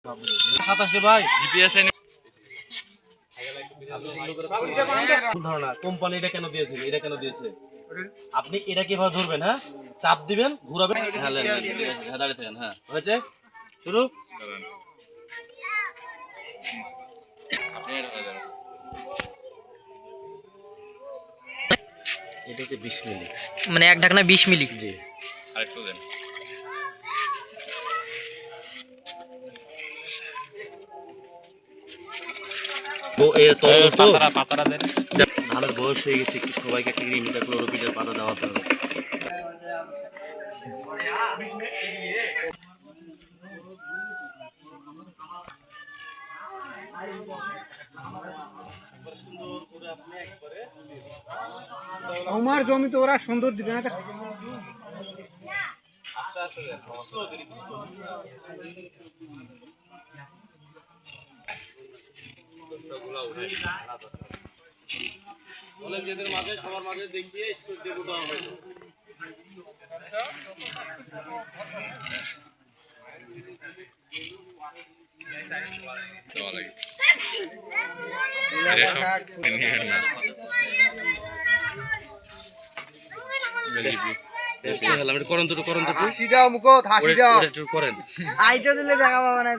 27 ভাই জিপিএস ধারণা কোম্পানি এটা কেন দিয়েছে, এটা কেন দিয়েছে? আপনি এটা কিভাবে ধরবেন? হ্যাঁ, চাপ দিবেন, ঘুরাবেন। হ্যাঁ দাঁড়িয়ে থাকেন। হ্যাঁ, হয়েছে, শুরু। এটা হচ্ছে 20 মিলি, মানে এক ঢাকনা 20 মিলি। জি। আরেকটু দেন। পাতাটা দেন। ধানের বয়স হয়ে গেছে, একটু সবাইকে একটা মিটার ক্লোরোপিটের পাতা দেওয়াতে হবে। আমার জমি তো ওরা সুন্দর দিবে না। যেদের মাঝে সবার মাঝে দেখিয়ে স্কুল দেওয়া হয়েছে। করেন তো হাসি দাও মুখ হাসি দাও করেন। আইটা দিলে দেখা পাবো না।